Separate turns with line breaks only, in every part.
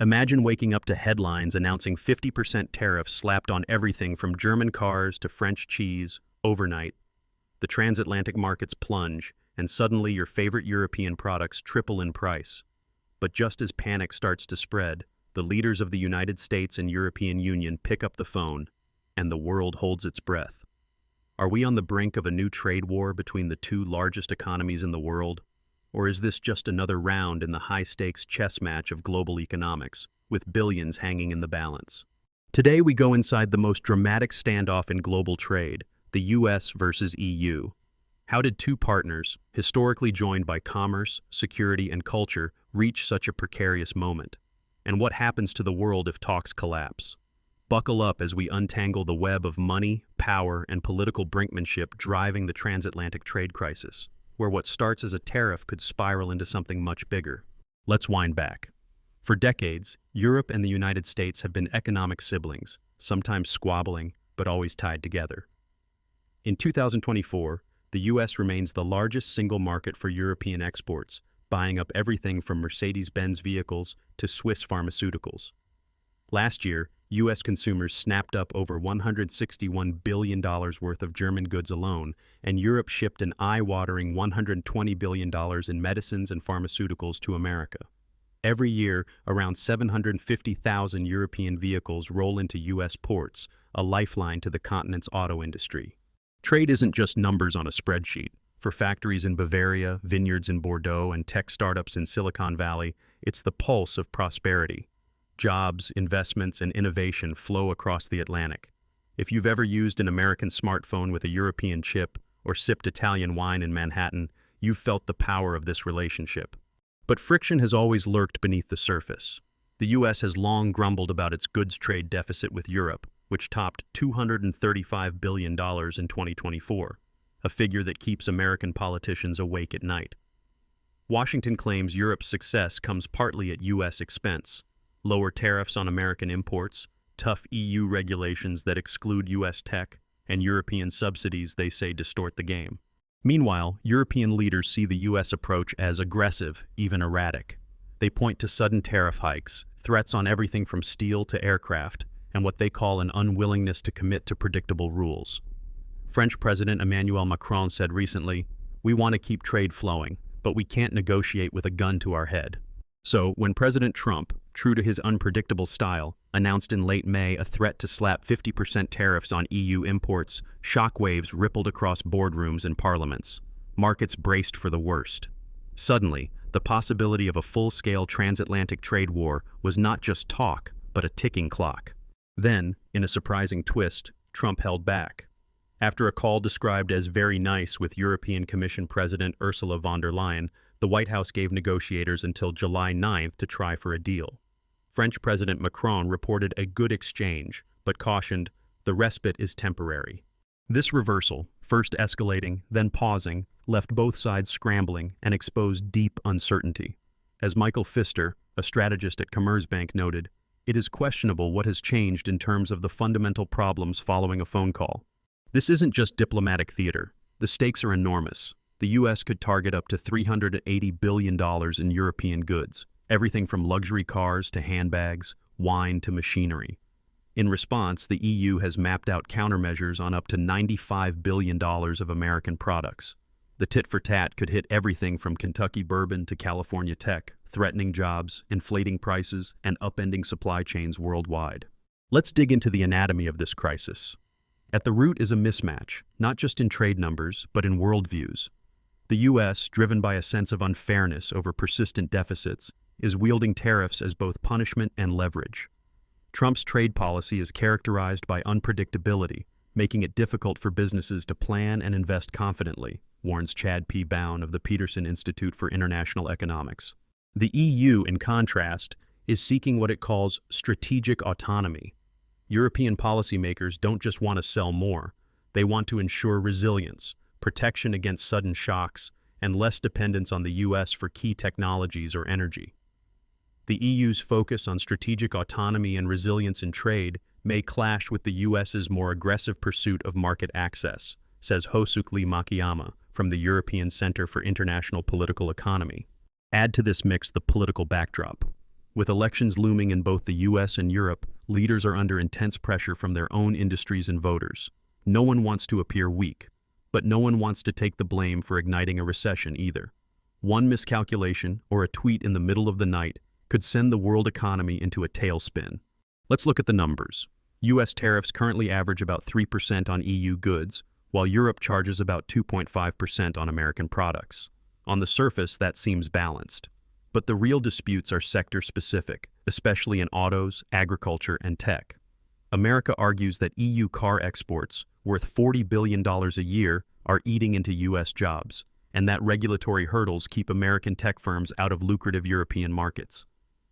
Imagine waking up to headlines announcing 50% tariffs slapped on everything from German cars to French cheese overnight. The transatlantic markets plunge, and suddenly your favorite European products triple in price. But just as panic starts to spread, the leaders of the United States and European Union pick up the phone, and the world holds its breath. Are we on the brink of a new trade war between the two largest economies in the world? Or is this just another round in the high-stakes chess match of global economics, with billions hanging in the balance? Today we go inside the most dramatic standoff in global trade, the US versus EU. How did two partners, historically joined by commerce, security, and culture, reach such a precarious moment? And what happens to the world if talks collapse? Buckle up as we untangle the web of money, power, and political brinkmanship driving the transatlantic trade crisis, where what starts as a tariff could spiral into something much bigger. Let's wind back. For decades, Europe and the United States have been economic siblings, sometimes squabbling, but always tied together. In 2024, the US remains the largest single market for European exports, buying up everything from Mercedes-Benz vehicles to Swiss pharmaceuticals. Last year, U.S. consumers snapped up over $161 billion worth of German goods alone, and Europe shipped an eye-watering $120 billion in medicines and pharmaceuticals to America. Every year, around 750,000 European vehicles roll into U.S. ports, a lifeline to the continent's auto industry. Trade isn't just numbers on a spreadsheet. For factories in Bavaria, vineyards in Bordeaux, and tech startups in Silicon Valley, it's the pulse of prosperity. Jobs, investments, and innovation flow across the Atlantic. If you've ever used an American smartphone with a European chip or sipped Italian wine in Manhattan, you've felt the power of this relationship. But friction has always lurked beneath the surface. The U.S. has long grumbled about its goods trade deficit with Europe, which topped $235 billion in 2024, a figure that keeps American politicians awake at night. Washington claims Europe's success comes partly at U.S. expense. Lower tariffs on American imports, tough EU regulations that exclude U.S. tech, and European subsidies they say distort the game. Meanwhile, European leaders see the U.S. approach as aggressive, even erratic. They point to sudden tariff hikes, threats on everything from steel to aircraft, and what they call an unwillingness to commit to predictable rules. French President Emmanuel Macron said recently, "We want to keep trade flowing, but we can't negotiate with a gun to our head." So, when President Trump, true to his unpredictable style, announced in late May a threat to slap 50% tariffs on EU imports, shockwaves rippled across boardrooms and parliaments. Markets braced for the worst. Suddenly, the possibility of a full-scale transatlantic trade war was not just talk, but a ticking clock. Then, in a surprising twist, Trump held back. After a call described as very nice with European Commission President Ursula von der Leyen, the White House gave negotiators until July 9th to try for a deal. French President Macron reported a good exchange, but cautioned, the respite is temporary. This reversal, first escalating, then pausing, left both sides scrambling and exposed deep uncertainty. As Michael Pfister, a strategist at Commerzbank, noted, it is questionable what has changed in terms of the fundamental problems following a phone call. This isn't just diplomatic theater. The stakes are enormous. The U.S. could target up to $380 billion in European goods, everything from luxury cars to handbags, wine to machinery. In response, the EU has mapped out countermeasures on up to $95 billion of American products. The tit-for-tat could hit everything from Kentucky bourbon to California tech, threatening jobs, inflating prices, and upending supply chains worldwide. Let's dig into the anatomy of this crisis. At the root is a mismatch, not just in trade numbers, but in worldviews. The U.S., driven by a sense of unfairness over persistent deficits, is wielding tariffs as both punishment and leverage. Trump's trade policy is characterized by unpredictability, making it difficult for businesses to plan and invest confidently, warns Chad P. Bown of the Peterson Institute for International Economics. The EU, in contrast, is seeking what it calls strategic autonomy. European policymakers don't just want to sell more, they want to ensure resilience, protection against sudden shocks, and less dependence on the U.S. for key technologies or energy. The EU's focus on strategic autonomy and resilience in trade may clash with the U.S.'s more aggressive pursuit of market access, says Hosukli Makiyama from the European Center for International Political Economy. Add to this mix the political backdrop. With elections looming in both the US and Europe, leaders are under intense pressure from their own industries and voters. No one wants to appear weak, but no one wants to take the blame for igniting a recession either. One miscalculation or a tweet in the middle of the night could send the world economy into a tailspin. Let's look at the numbers. US tariffs currently average about 3% on EU goods, while Europe charges about 2.5% on American products. On the surface, that seems balanced. But the real disputes are sector-specific, especially in autos, agriculture, and tech. America argues that EU car exports, worth $40 billion a year, are eating into US jobs, and that regulatory hurdles keep American tech firms out of lucrative European markets.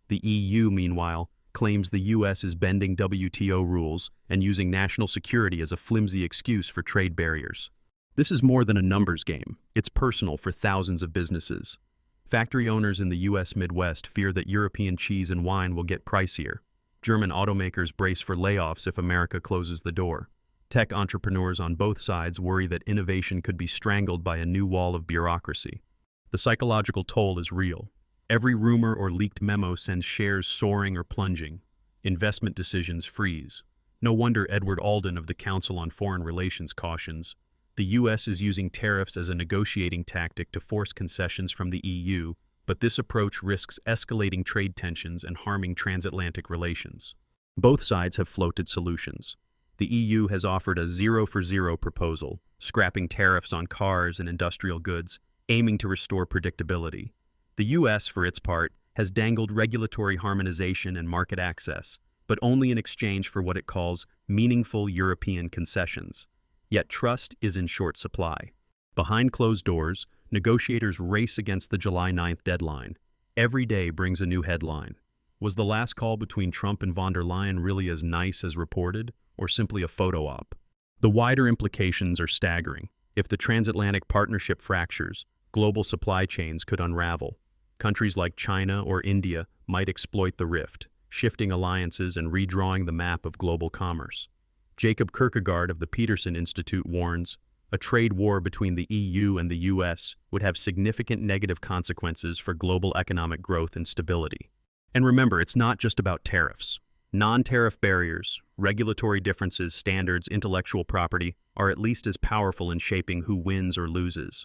The EU, meanwhile, claims the US is bending WTO rules and using national security as a flimsy excuse for trade barriers. This is more than a numbers game. It's personal for thousands of businesses. Factory owners in the US Midwest fear that European cheese and wine will get pricier. German automakers brace for layoffs if America closes the door. Tech entrepreneurs on both sides worry that innovation could be strangled by a new wall of bureaucracy. The psychological toll is real. Every rumor or leaked memo sends shares soaring or plunging. Investment decisions freeze. No wonder Edward Alden of the Council on Foreign Relations cautions, the U.S. is using tariffs as a negotiating tactic to force concessions from the EU, but this approach risks escalating trade tensions and harming transatlantic relations. Both sides have floated solutions. The EU has offered a zero-for-zero proposal, scrapping tariffs on cars and industrial goods, aiming to restore predictability. The U.S., for its part, has dangled regulatory harmonization and market access, but only in exchange for what it calls meaningful European concessions. Yet trust is in short supply. Behind closed doors, negotiators race against the July 9th deadline. Every day brings a new headline. Was the last call between Trump and von der Leyen really as nice as reported, or simply a photo op? The wider implications are staggering. If the transatlantic partnership fractures, global supply chains could unravel. Countries like China or India might exploit the rift, shifting alliances and redrawing the map of global commerce. Jacob Kierkegaard of the Peterson Institute warns, a trade war between the EU and the US would have significant negative consequences for global economic growth and stability. And remember, it's not just about tariffs. Non-tariff barriers, regulatory differences, standards, intellectual property are at least as powerful in shaping who wins or loses.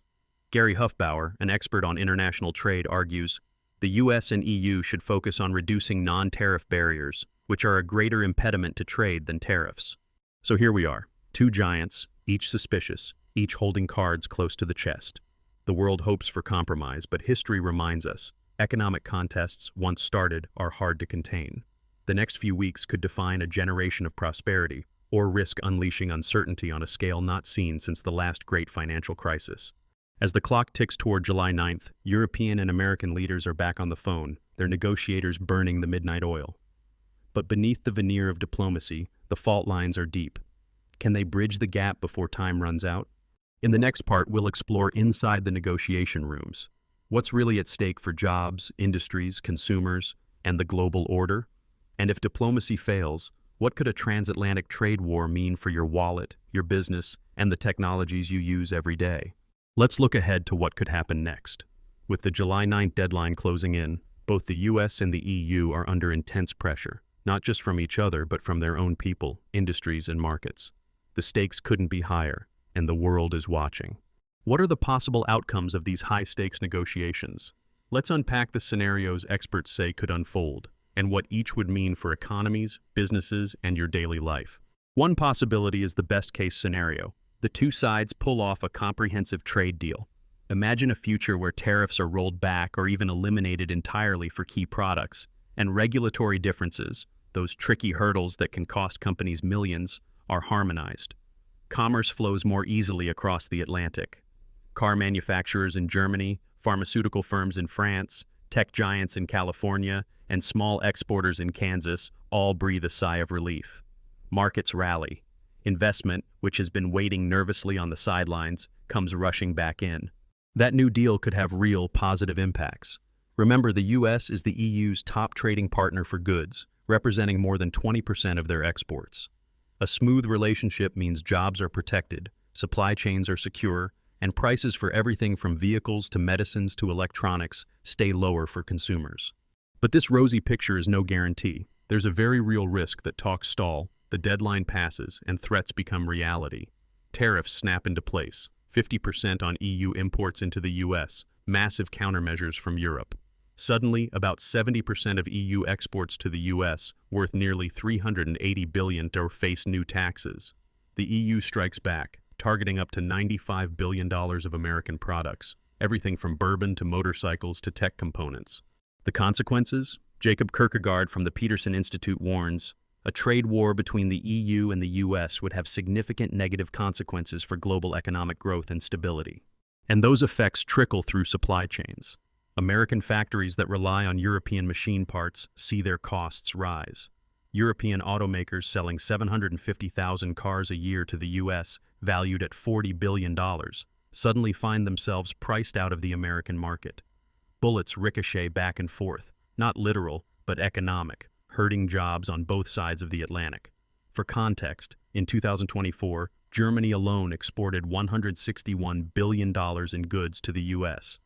Gary Huffbauer, an expert on international trade, argues, the US and EU should focus on reducing non-tariff barriers, which are a greater impediment to trade than tariffs. So here we are, two giants, each suspicious, each holding cards close to the chest. The world hopes for compromise, but history reminds us, economic contests, once started, are hard to contain. The next few weeks could define a generation of prosperity, or risk unleashing uncertainty on a scale not seen since the last great financial crisis. As the clock ticks toward July 9th, European and American leaders are back on the phone, their negotiators burning the midnight oil. But beneath the veneer of diplomacy, the fault lines are deep. Can they bridge the gap before time runs out? In the next part, we'll explore inside the negotiation rooms. What's really at stake for jobs, industries, consumers, and the global order? And if diplomacy fails, what could a transatlantic trade war mean for your wallet, your business, and the technologies you use every day? Let's look ahead to what could happen next. With the July 9th deadline closing in, both the US and the EU are under intense pressure, not just from each other, but from their own people, industries, and markets. The stakes couldn't be higher, and the world is watching. What are the possible outcomes of these high-stakes negotiations? Let's unpack the scenarios experts say could unfold, and what each would mean for economies, businesses, and your daily life. One possibility is the best-case scenario. The two sides pull off a comprehensive trade deal. Imagine a future where tariffs are rolled back or even eliminated entirely for key products, and regulatory differences, those tricky hurdles that can cost companies millions, are harmonized. Commerce flows more easily across the Atlantic. Car manufacturers in Germany, pharmaceutical firms in France, tech giants in California, and small exporters in Kansas all breathe a sigh of relief. Markets rally. Investment, which has been waiting nervously on the sidelines, comes rushing back in. That new deal could have real positive impacts. Remember, the U.S. is the EU's top trading partner for goods, representing more than 20% of their exports. A smooth relationship means jobs are protected, supply chains are secure, and prices for everything from vehicles to medicines to electronics stay lower for consumers. But this rosy picture is no guarantee. There's a very real risk that talks stall, the deadline passes, and threats become reality. Tariffs snap into place, 50% on EU imports into the US, massive countermeasures from Europe. Suddenly, about 70% of EU exports to the US, worth nearly $380 billion, face new taxes. The EU strikes back, targeting up to $95 billion of American products, everything from bourbon to motorcycles to tech components. The consequences? Jacob Kierkegaard from the Peterson Institute warns, a trade war between the EU and the US would have significant negative consequences for global economic growth and stability. And those effects trickle through supply chains. American factories that rely on European machine parts see their costs rise. European automakers selling 750,000 cars a year to the US, valued at $40 billion, suddenly find themselves priced out of the American market. Bullets ricochet back and forth, not literal, but economic, hurting jobs on both sides of the Atlantic. For context, in 2024, Germany alone exported $161 billion in goods to the US.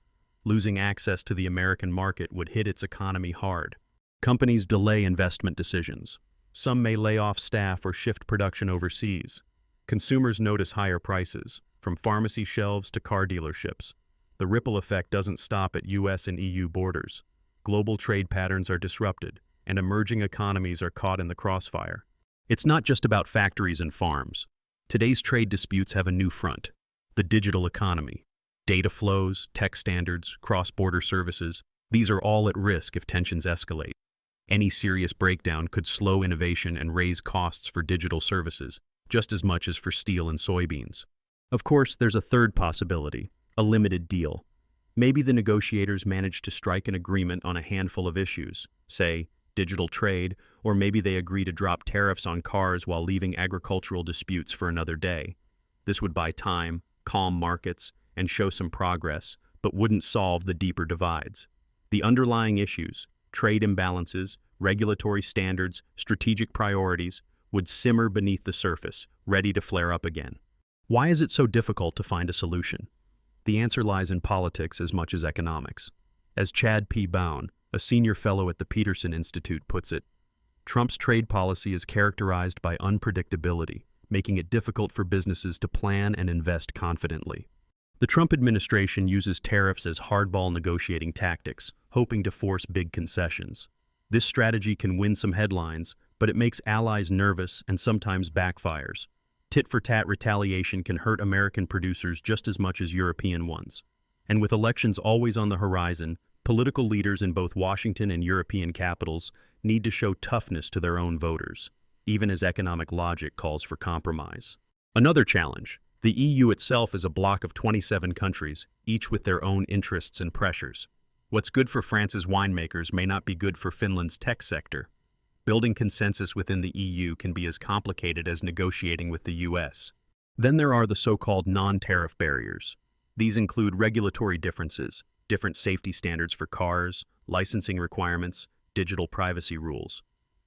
Losing access to the American market would hit its economy hard. Companies delay investment decisions. Some may lay off staff or shift production overseas. Consumers notice higher prices, from pharmacy shelves to car dealerships. The ripple effect doesn't stop at US and EU borders. Global trade patterns are disrupted, and emerging economies are caught in the crossfire. It's not just about factories and farms. Today's trade disputes have a new front: the digital economy. Data flows, tech standards, cross-border services, these are all at risk if tensions escalate. Any serious breakdown could slow innovation and raise costs for digital services, just as much as for steel and soybeans. Of course, there's a third possibility: a limited deal. Maybe the negotiators manage to strike an agreement on a handful of issues, say, digital trade, or maybe they agree to drop tariffs on cars while leaving agricultural disputes for another day. This would buy time, calm markets, and show some progress, but wouldn't solve the deeper divides. The underlying issues, trade imbalances, regulatory standards, strategic priorities, would simmer beneath the surface, ready to flare up again. Why is it so difficult to find a solution? The answer lies in politics as much as economics. As Chad P. Bown, a senior fellow at the Peterson Institute, puts it, Trump's trade policy is characterized by unpredictability, making it difficult for businesses to plan and invest confidently. The Trump administration uses tariffs as hardball negotiating tactics, hoping to force big concessions. This strategy can win some headlines, but it makes allies nervous and sometimes backfires. Tit-for-tat retaliation can hurt American producers just as much as European ones. And with elections always on the horizon, political leaders in both Washington and European capitals need to show toughness to their own voters, even as economic logic calls for compromise. Another challenge: the EU itself is a bloc of 27 countries, each with their own interests and pressures. What's good for France's winemakers may not be good for Finland's tech sector. Building consensus within the EU can be as complicated as negotiating with the US. Then there are the so-called non-tariff barriers. These include regulatory differences, different safety standards for cars, licensing requirements, digital privacy rules.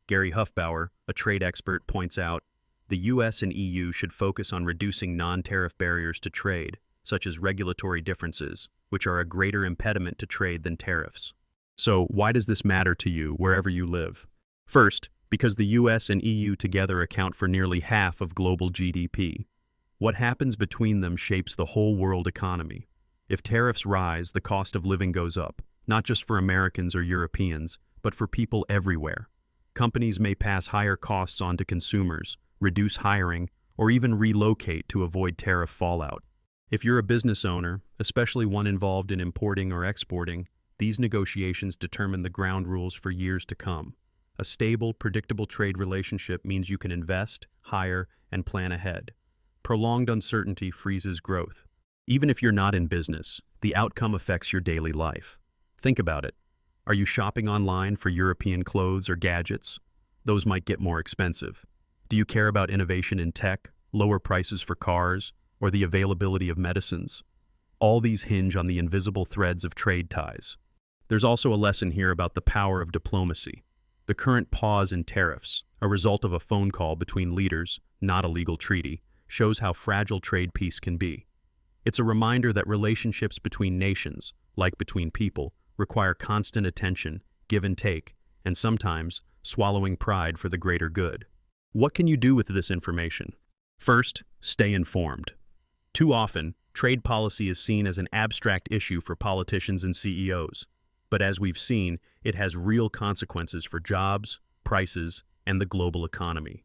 Gary Huffbauer, a trade expert, points out, the US and EU should focus on reducing non-tariff barriers to trade, such as regulatory differences, which are a greater impediment to trade than tariffs. So, why does this matter to you wherever you live? First, because the US and EU together account for nearly half of global GDP. What happens between them shapes the whole world economy. If tariffs rise, the cost of living goes up, not just for Americans or Europeans, but for people everywhere. Companies may pass higher costs on to consumers, reduce hiring, or even relocate to avoid tariff fallout. If you're a business owner, especially one involved in importing or exporting, these negotiations determine the ground rules for years to come. A stable, predictable trade relationship means you can invest, hire, and plan ahead. Prolonged uncertainty freezes growth. Even if you're not in business, the outcome affects your daily life. Think about it. Are you shopping online for European clothes or gadgets? Those might get more expensive. Do you care about innovation in tech, lower prices for cars, or the availability of medicines? All these hinge on the invisible threads of trade ties. There's also a lesson here about the power of diplomacy. The current pause in tariffs, a result of a phone call between leaders, not a legal treaty, shows how fragile trade peace can be. It's a reminder that relationships between nations, like between people, require constant attention, give and take, and sometimes swallowing pride for the greater good. What can you do with this information? First, stay informed. Too often, trade policy is seen as an abstract issue for politicians and CEOs. But as we've seen, it has real consequences for jobs, prices, and the global economy.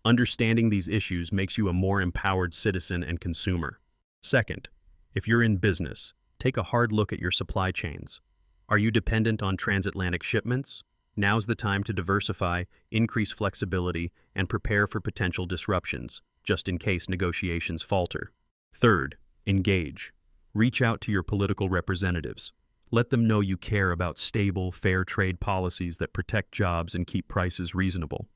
Understanding these issues makes you a more empowered citizen and consumer. Second, if you're in business, take a hard look at your supply chains. Are you dependent on transatlantic shipments? Now's the time to diversify, increase flexibility, and prepare for potential disruptions, just in case negotiations falter. Third, engage. Reach out to your political representatives. Let them know you care about stable, fair trade policies that protect jobs and keep prices reasonable.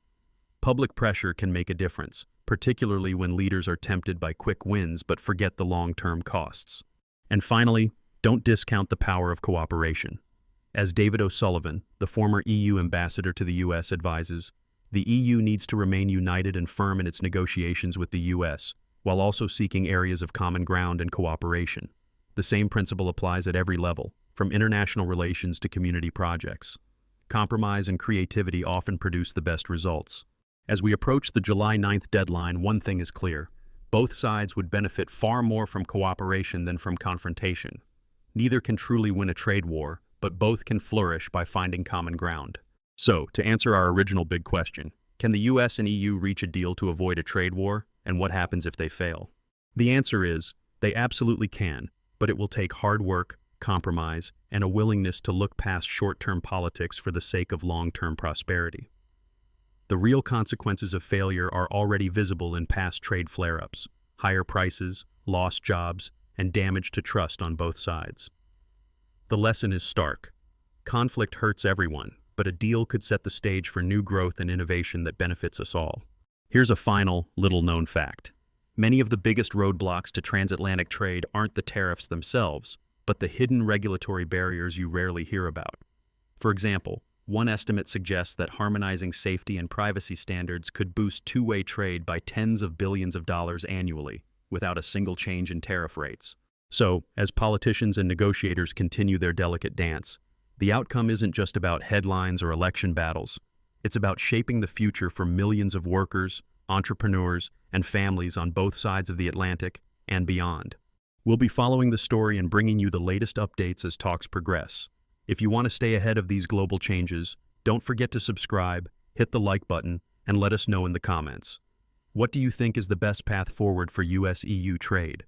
Public pressure can make a difference, particularly when leaders are tempted by quick wins but forget the long-term costs. And finally, don't discount the power of cooperation. As David O'Sullivan, the former EU ambassador to the US, advises, the EU needs to remain united and firm in its negotiations with the US, while also seeking areas of common ground and cooperation. The same principle applies at every level, from international relations to community projects. Compromise and creativity often produce the best results. As we approach the July 9th deadline, one thing is clear. Both sides would benefit far more from cooperation than from confrontation. Neither can truly win a trade war, but both can flourish by finding common ground. So, to answer our original big question, can the US and EU reach a deal to avoid a trade war, and what happens if they fail? The answer is, they absolutely can, but it will take hard work, compromise, and a willingness to look past short-term politics for the sake of long-term prosperity. The real consequences of failure are already visible in past trade flare-ups: higher prices, lost jobs, and damage to trust on both sides. The lesson is stark. Conflict hurts everyone, but a deal could set the stage for new growth and innovation that benefits us all. Here's a final, little-known fact. Many of the biggest roadblocks to transatlantic trade aren't the tariffs themselves, but the hidden regulatory barriers you rarely hear about. For example, one estimate suggests that harmonizing safety and privacy standards could boost two-way trade by tens of billions of dollars annually, without a single change in tariff rates. So, as politicians and negotiators continue their delicate dance, the outcome isn't just about headlines or election battles. It's about shaping the future for millions of workers, entrepreneurs, and families on both sides of the Atlantic and beyond. We'll be following the story and bringing you the latest updates as talks progress. If you want to stay ahead of these global changes, don't forget to subscribe, hit the like button, and let us know in the comments. What do you think is the best path forward for US-EU trade?